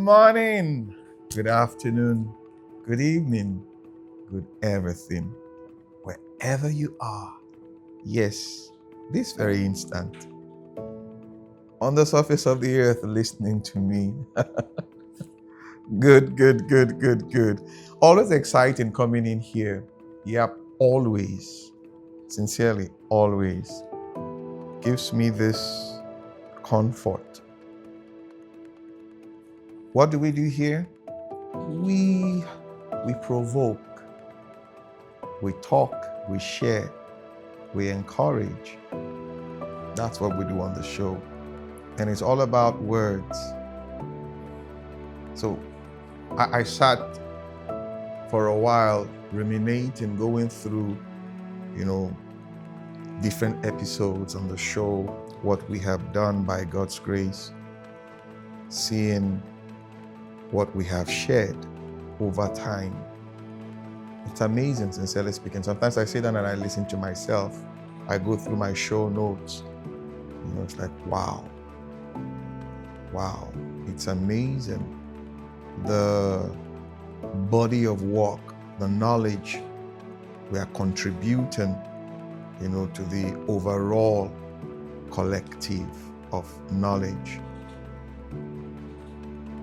morning, good afternoon, good evening, good everything, wherever you are. Yes, this very instant, on the surface of the earth, listening to me. Good. Always exciting coming in here. Yep, always. Sincerely, always. Gives me this comfort. What do we do here? We provoke, we talk, we share, we encourage. That's what we do on the show. And it's all about words. So I sat for a while ruminating, going through, different episodes on the show, what we have done by God's grace, seeing what we have shared over time. It's amazing, sincerely speaking. Sometimes I sit down and I listen to myself. I go through my show notes. It's like, wow. It's amazing. The body of work, the knowledge we are contributing, to the overall collective of knowledge.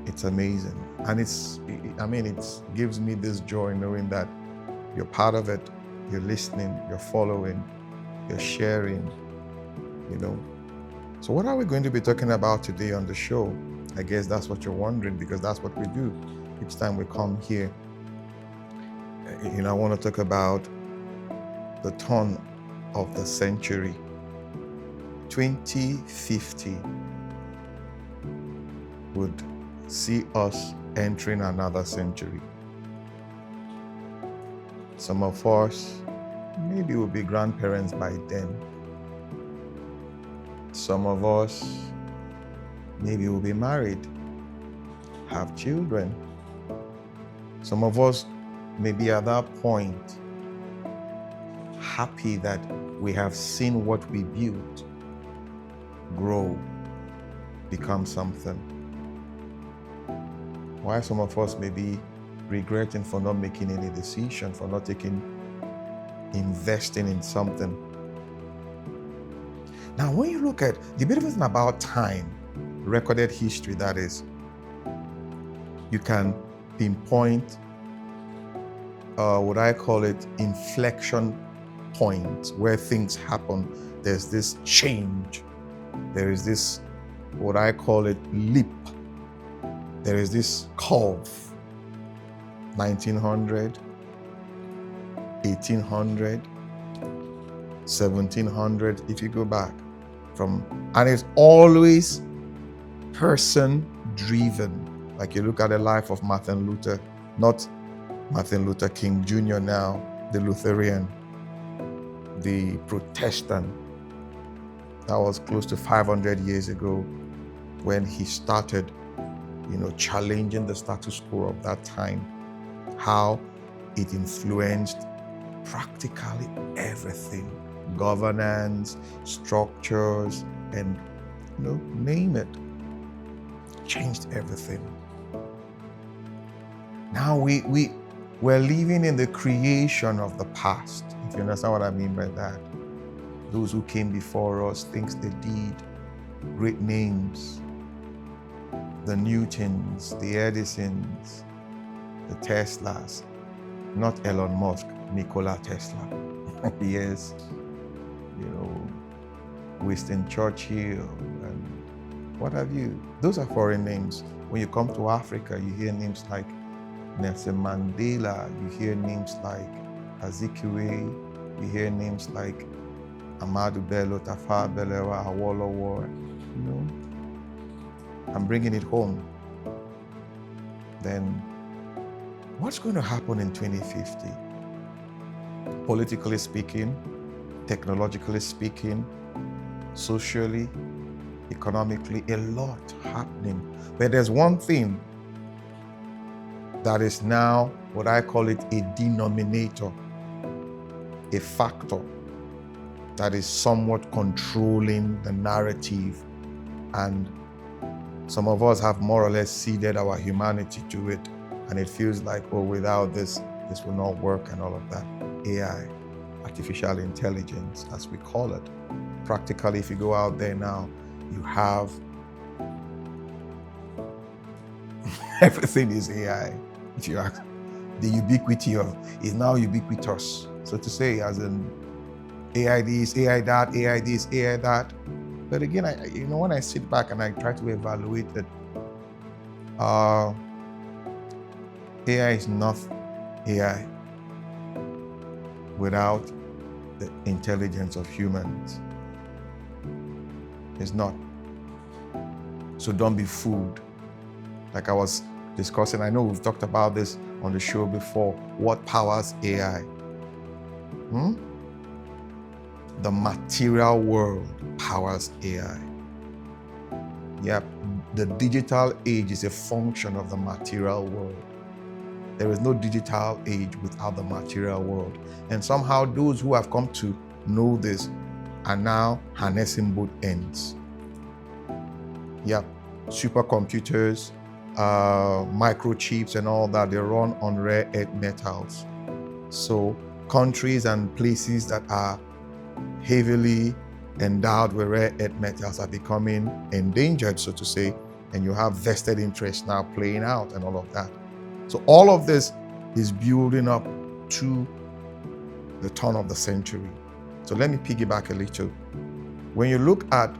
It's amazing. And it gives me this joy knowing that you're part of it, you're listening, you're following, you're sharing, So what are we going to be talking about today on the show? I guess that's what you're wondering, because that's what we do each time we come here. I want to talk about the turn of the century. 2050 would see us entering another century. Some of us maybe will be grandparents by then. Some of us maybe will be married, have children. Some of us may be at that point happy that we have seen what we built grow, become something. While some of us may be regretting for not making any decision, for not investing in something. Now, when you look at the beautiful thing about time, recorded history, that is, you can pinpoint what I call it inflection points where things happen. There's this change. There is this, what I call it, leap. There is this curve. 1900, 1800, 1700, if you go back and it's always person driven. Like you look at the life of Martin Luther, not Martin Luther King Jr. now, the Lutheran, the Protestant. That was close to 500 years ago when he started, challenging the status quo of that time, how it influenced practically everything, governance, structures, and name it, changed everything. Now we're living in the creation of the past, if you understand what I mean by that. Those who came before us, things they did, great names, the Newtons, the Edisons, the Teslas, not Elon Musk, Nikola Tesla. Yes, Winston Churchill, and what have you. Those are foreign names. When you come to Africa, you hear names like Nelson Mandela, you hear names like Azikiwe, you hear names like Ahmadu Bello, Tafawa Balewa, Awolowo. I'm bringing it home. Then what's going to happen in 2050? Politically speaking, technologically speaking, socially, economically, a lot happening. But there's one thing that is now what I call it a denominator, a factor that is somewhat controlling the narrative and Some of us have more or less ceded our humanity to it, and it feels like, oh, without this, this will not work and all of that. AI, artificial intelligence, as we call it. Practically, if you go out there now, you have everything is AI. If you ask, the ubiquity of is now ubiquitous, so to say, as in AI this, AI that, AI this, AI that. But again, when I sit back and I try to evaluate it, AI is not AI without the intelligence of humans. It's not. So don't be fooled. Like I was discussing, I know we've talked about this on the show before. What powers AI? The material world powers AI. Yep, the digital age is a function of the material world. There is no digital age without the material world. And somehow those who have come to know this are now harnessing both ends. Yep, supercomputers, microchips and all that, they run on rare earth metals. So countries and places that are heavily endowed with rare earth metals are becoming endangered, so to say, and you have vested interests now playing out and all of that. So all of this is building up to the turn of the century. So let me piggyback a little. When you look at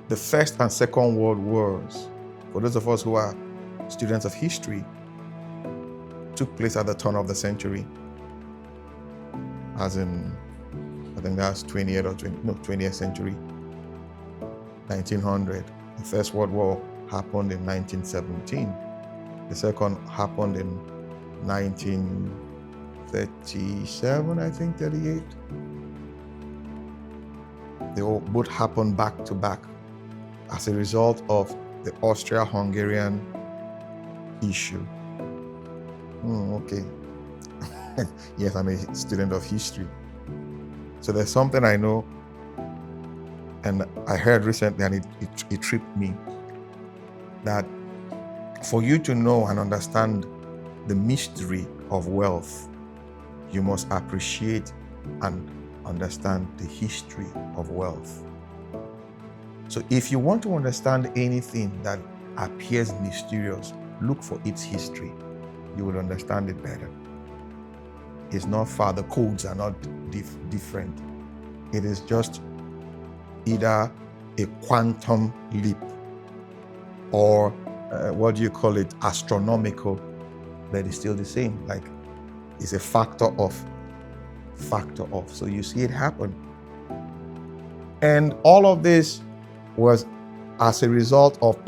the First and Second World Wars, for those of us who are students of history, took place at the turn of the century, as in, I think that's 20th century, 1900. The First World War happened in 1917. The second happened in 1937, I think, 38. They all both happened back to back as a result of the Austria-Hungarian issue. Okay. Yes, I'm a student of history. So there's something I know, and I heard recently, and it tripped me, that for you to know and understand the mystery of wealth, you must appreciate and understand the history of wealth. So if you want to understand anything that appears mysterious, look for its history. You will understand it better. It's not far, the codes are not different. It is just either a quantum leap or astronomical, but it's still the same. Like, it's a factor of. So you see it happen. And all of this was as a result of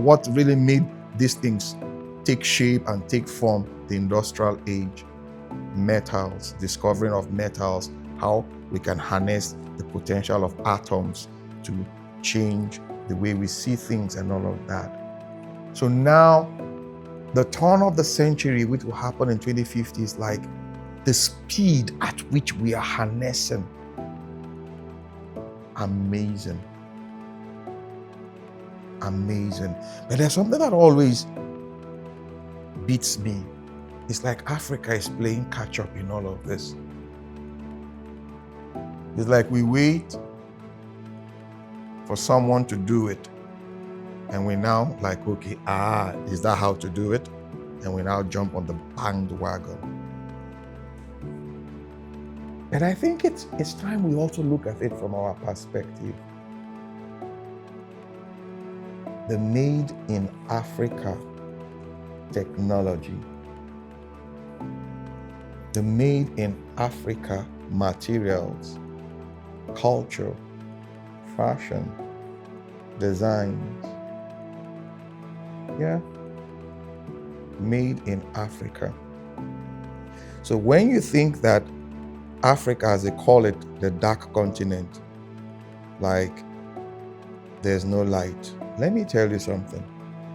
what really made these things take shape and take form, the industrial age. Metals, discovering of metals, how we can harness the potential of atoms to change the way we see things and all of that. So now, the turn of the century, which will happen in 2050, is like the speed at which we are harnessing. Amazing. But there's something that always beats me. It's like Africa is playing catch up in all of this. It's like we wait for someone to do it, and we now like, okay, is that how to do it? And we now jump on the bandwagon. And I think it's time we also look at it from our perspective. The made in Africa technology, the made in Africa materials, culture, fashion, designs. Yeah, made in Africa. So when you think that Africa, as they call it, the dark continent, like there's no light, let me tell you something.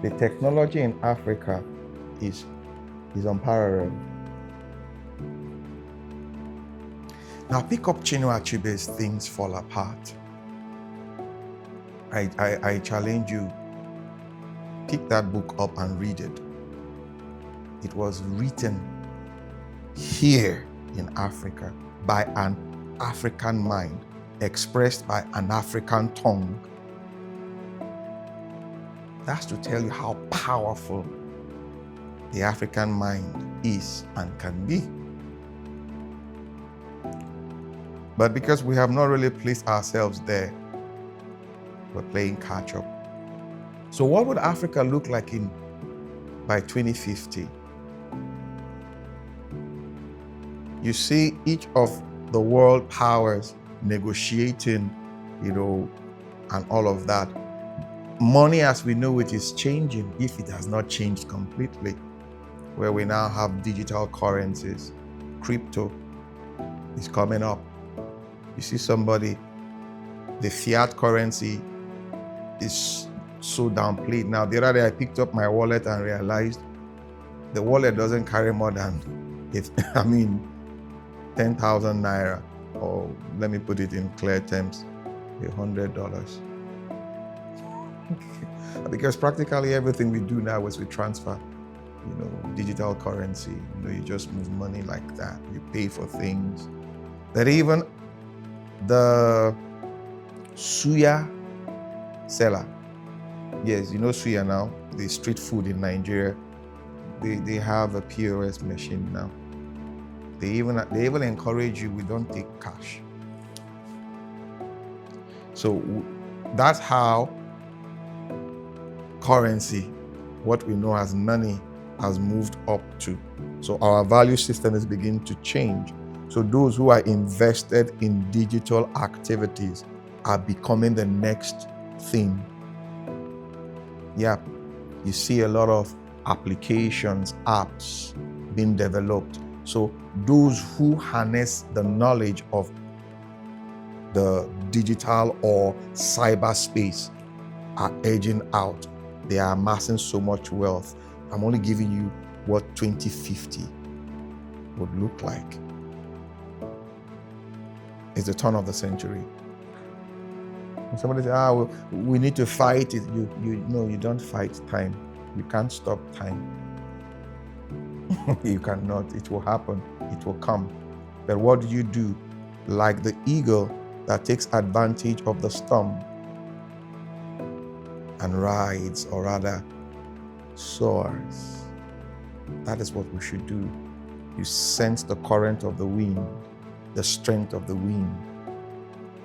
The technology in Africa is unparalleled. Now pick up Chinua Achebe's Things Fall Apart. I challenge you, pick that book up and read it. It was written here in Africa by an African mind, expressed by an African tongue. That's to tell you how powerful the African mind is and can be. But because we have not really placed ourselves there, we're playing catch up. So what would Africa look like by 2050? You see each of the world powers negotiating, and all of that. Money as we know it is changing, if it has not changed completely, where we now have digital currencies. Crypto is coming up. You see somebody, the fiat currency is so downplayed. Now, the other day I picked up my wallet and realized the wallet doesn't carry more than 10,000 naira, or let me put it in clear terms, $100. Because practically everything we do now is we transfer, digital currency. You just move money like that. You pay for things. That even the suya seller, yes, suya now, the street food in Nigeria, they have a POS machine now. They even encourage you, we don't take cash. So that's how currency, what we know as money, has moved up to. So our value system is beginning to change. So those who are invested in digital activities are becoming the next thing. Yeah, you see a lot of applications, apps being developed. So those who harness the knowledge of the digital or cyberspace are edging out. They are amassing so much wealth. I'm only giving you what 2050 would look like. It's the turn of the century. And somebody says, we need to fight it. No, you don't fight time. You can't stop time. You cannot. It will happen. It will come. But what do? Like the eagle that takes advantage of the storm and rides, or rather soars. That is what we should do. You sense the current of the wind, the strength of the wind.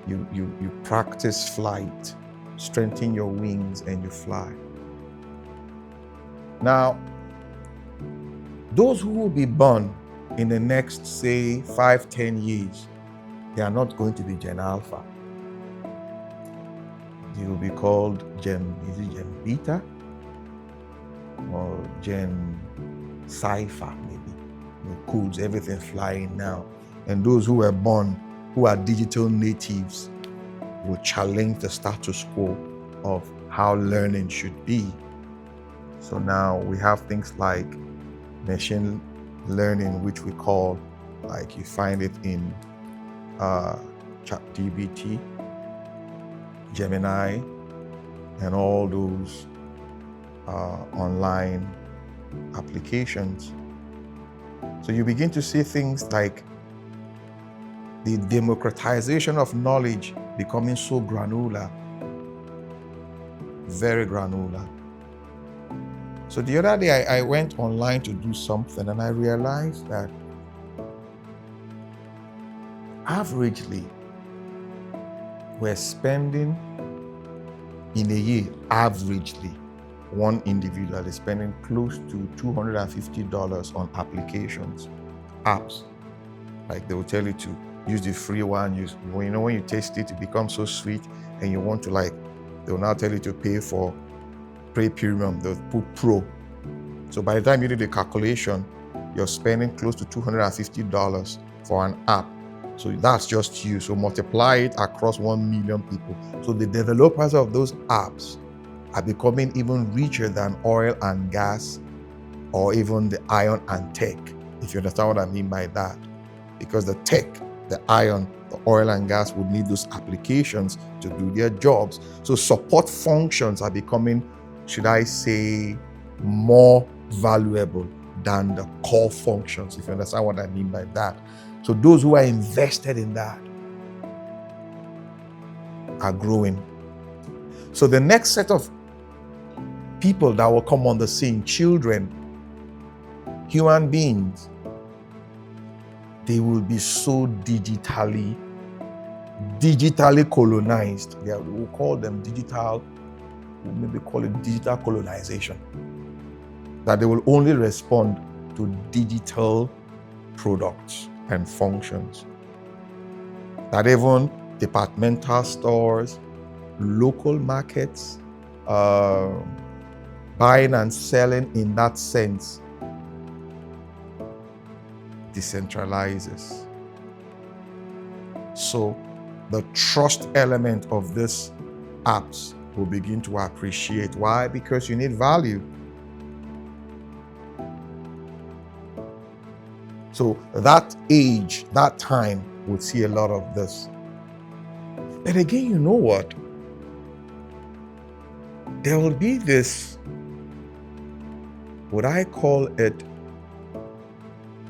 You practice flight, strengthen your wings, and you fly. Now, those who will be born in the next, say, 5-10 years, they are not going to be Gen Alpha. They will be called Gen Beta or Gen Cypher, maybe. Codes, everything flying now. And those who were born, who are digital natives, will challenge the status quo of how learning should be. So now we have things like machine learning, which we call, like you find it in ChatGPT, Gemini, and all those online applications. So you begin to see things like the democratization of knowledge becoming so granular, very granular. So the other day I went online to do something, and I realized that averagely we're spending in a year, averagely, one individual is spending close to $250 on applications, apps. Like they will tell you to use the free one. When you taste it, it becomes so sweet, and you want to they will now tell you to pay for premium. They'll put pro. So by the time you do the calculation, you're spending close to $250 for an app. So that's just you. So multiply it across 1 million people. So the developers of those apps are becoming even richer than oil and gas, or even the iron and tech, if you understand what I mean by that. Because the tech The iron, the oil and gas would need those applications to do their jobs. So support functions are becoming, should I say, more valuable than the core functions, if you understand what I mean by that. So those who are invested in that are growing. So the next set of people that will come on the scene, children, human beings, they will be so digitally colonized. We'll call them digital, we'll maybe call it digital colonization. That they will only respond to digital products and functions. That even departmental stores, local markets, buying and selling in that sense decentralizes. So the trust element of these apps will begin to appreciate. Why? Because you need value. So that age, that time would see a lot of this. But again, you know what? There will be this, what I call it,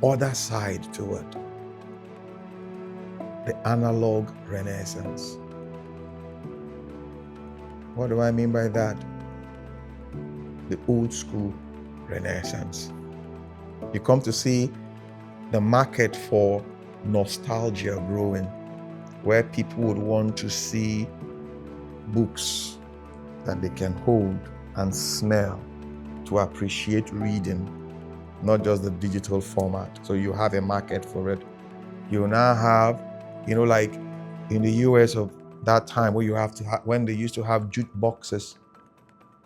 other side to it. The analog renaissance. What do I mean by that? The old school renaissance. You come to see the market for nostalgia growing, where people would want to see books that they can hold and smell to appreciate reading, not just the digital format. So you have a market for it. You now have, like in the US of that time, where you have to when they used to have jukeboxes,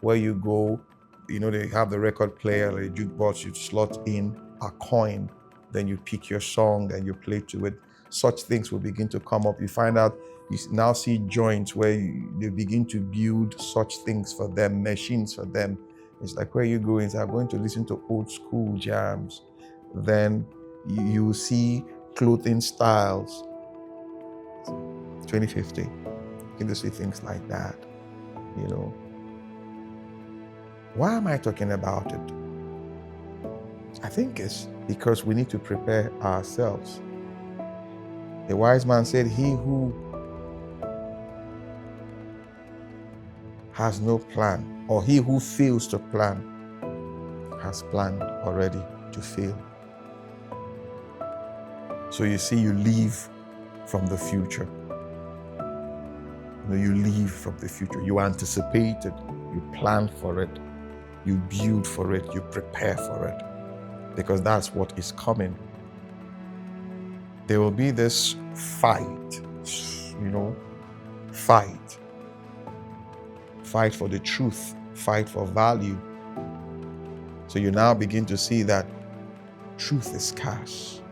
where you go, they have the record player, the jukebox, you slot in a coin, then you pick your song, then you play to it. Such things will begin to come up. You find out, you now see joints where they begin to build such things for them, machines for them. It's like, where you going? So I'm going to listen to old school jams. Then you see clothing styles. 2050, you can see things like that. Why am I talking about it? I think it's because we need to prepare ourselves. The wise man said, he who has no plan, or he who fails to plan, has planned already to fail. So you see, you live from the future. You live from the future. You anticipate it, you plan for it, you build for it, you prepare for it, because that's what is coming. There will be this fight, fight for the truth, fight for value. So you now begin to see that truth is scarce.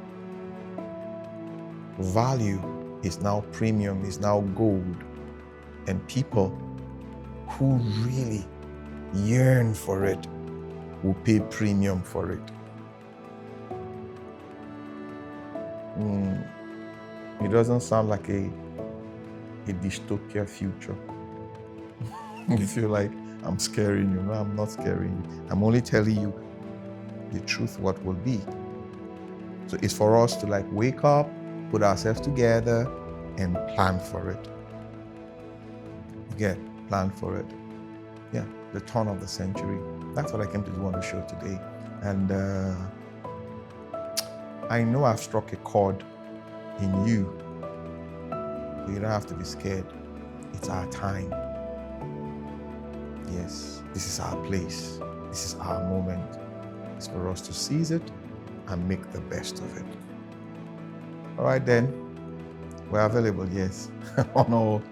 Value is now premium, is now gold. And people who really yearn for it will pay premium for it. It doesn't sound like a dystopia future. You feel like I'm scaring you. No, I'm not scaring you. I'm only telling you the truth, what will be. So it's for us to wake up, put ourselves together, and plan for it. Again, plan for it. Yeah, the turn of the century. That's what I came to do on the show today. And I know I've struck a chord in you. But you don't have to be scared. It's our time. Yes, this is our place. This is our moment. It's for us to seize it and make the best of it. All right then, we're available, yes, on all,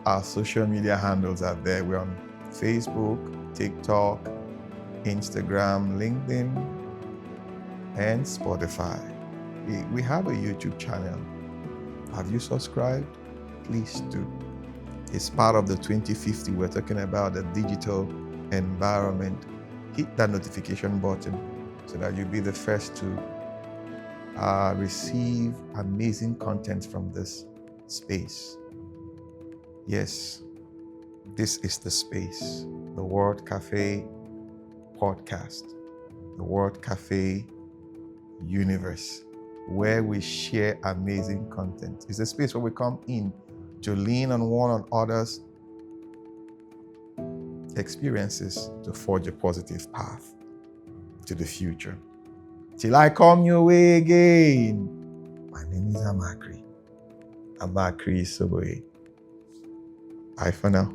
our social media handles are there. We're on Facebook, TikTok, Instagram, LinkedIn, and Spotify. We have a YouTube channel. Have you subscribed? Please do. It's part of the 2050. We're talking about the digital environment. Hit that notification button so that you'll be the first to receive amazing content from this space. Yes, this is the space, the Word Cafe podcast, the Word Cafe universe, where we share amazing content. It's a space where we come in to lean on one another's experiences to forge a positive path to the future. Till I come your way again. My name is Amachree. Amachree Isoboye. Bye for now.